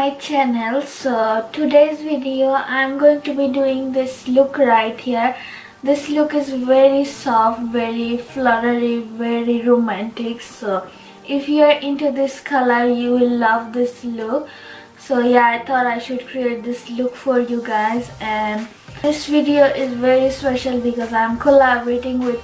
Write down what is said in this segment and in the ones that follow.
my channel. So today's video I'm going to be doing this look right here. This look is very soft, very fluttery, very romantic. So if you are into this color, you will love this look. So yeah, I thought I should create this look for you guys, and this video is very special because I'm collaborating with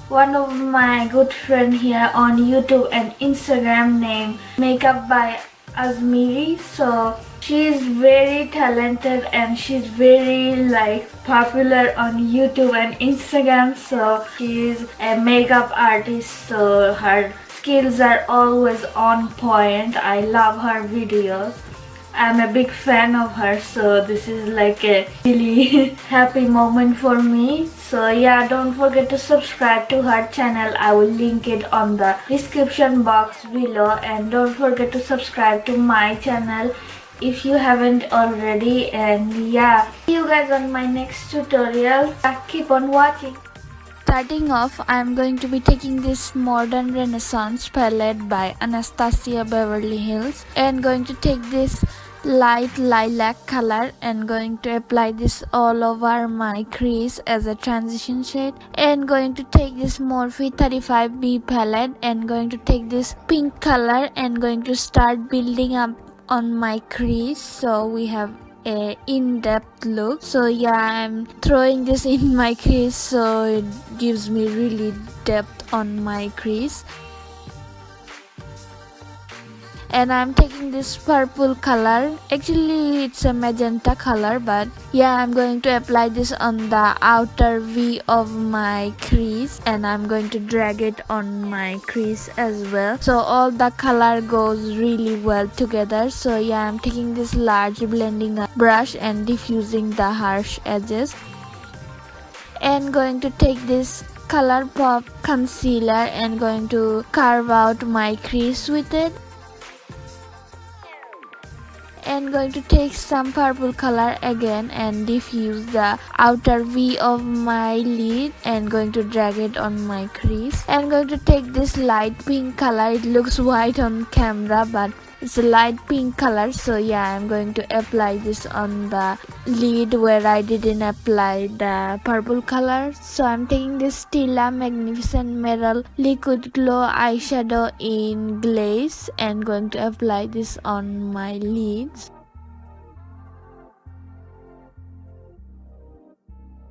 one of my good friend here on YouTube and Instagram named Makeup by Azmiri. So she is very talented and she's very popular on YouTube and Instagram. So she is a makeup artist, so her skills are always on point. I love her videos. I'm a big fan of her, so this is like a really happy moment for me. So yeah, don't forget to subscribe to her channel. I will link it on the description box below, and don't forget to subscribe to my channel if you haven't already. And yeah, see you guys on my next tutorial. Keep on watching. Starting off, I'm going to be taking this Modern Renaissance palette by Anastasia Beverly Hills and going to take this light lilac color and going to apply this all over my crease as a transition shade, and going to take this Morphe 35B palette and going to take this pink color and going to start building up on my crease so we have a in-depth look. So yeah, I'm throwing this in my crease so it gives me really depth on my crease. And I'm taking this purple color. Actually it's a magenta color, but yeah, I'm going to apply this on the outer V of my crease and I'm going to drag it on my crease as well, so all the color goes really well together. So yeah, I'm taking this large blending brush and diffusing the harsh edges and going to take this Colourpop concealer and going to carve out my crease with it, and going to take some purple color again and diffuse the outer V of my lid and going to drag it on my crease, and going to take this light pink color. It looks white on camera but it's a light pink color. So yeah, I'm going to apply this on the lid where I didn't apply the purple color. So I'm taking this Stila Magnificent Metal Liquid Glow eyeshadow in glaze and going to apply this on my lids,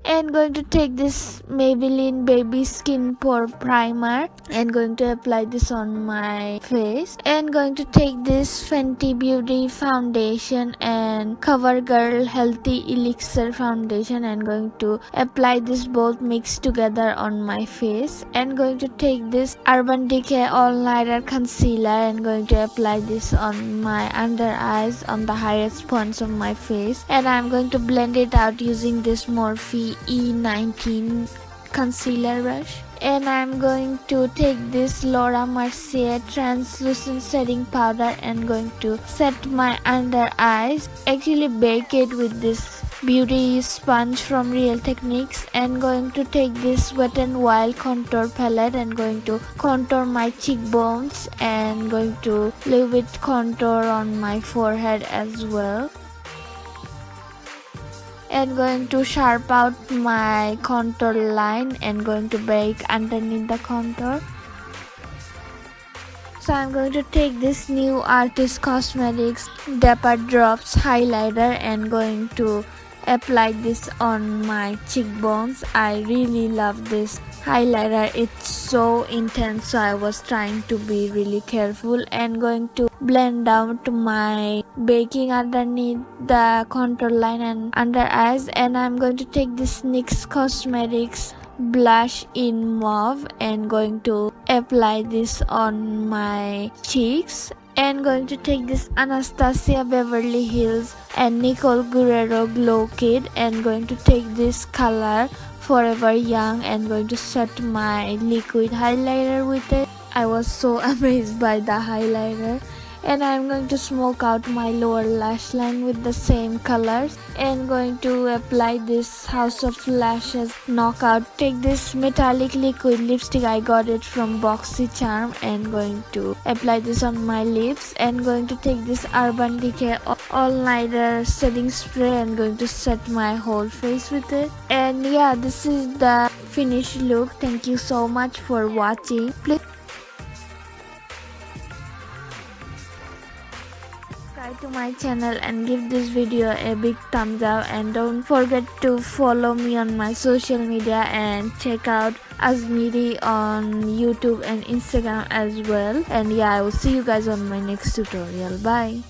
and going to take this Maybelline Baby Skin Pore Primer and going to apply this on my face, and going to take this Fenty Beauty Foundation and Covergirl Healthy Elixir Foundation and going to apply this both mixed together on my face, and going to take this Urban Decay All Nighter Concealer and going to apply this on my under eyes on the highest points of my face, and I'm going to blend it out using this Morphe E19 concealer brush, and I'm going to take this Laura Mercier translucent setting powder and going to set my under eyes, actually bake it with this beauty sponge from Real Techniques, and going to take this Wet n Wild contour palette and going to contour my cheekbones and going to leave it contour on my forehead as well, and going to sharp out my contour line and going to bake underneath the contour. So I'm going to take this new Artist Cosmetics Dapper Drops highlighter and going to apply this on my cheekbones. I really love this highlighter, it's so intense, so I was trying to be really careful, and going to blend out my baking underneath the contour line and under eyes, and I'm going to take this NYX Cosmetics blush in mauve and going to apply this on my cheeks, and going to take this Anastasia Beverly Hills and Nicole Guerrero Glow Kit and going to take this color Forever Young and going to set my liquid highlighter with it. I was so amazed by the highlighter, and I'm going to smoke out my lower lash line with the same colors, and going to apply this House of Lashes Knockout. Take this metallic liquid lipstick, I got it from BoxyCharm, and going to apply this on my lips, and going to take this Urban Decay All Nighter setting spray and going to set my whole face with it. And yeah, this is the finished look. Thank you so much for watching. Please subscribe to my channel and give this video a big thumbs up, and don't forget to follow me on my social media and check out Asmiri on YouTube and Instagram as well. And yeah, I will see you guys on my next tutorial. Bye.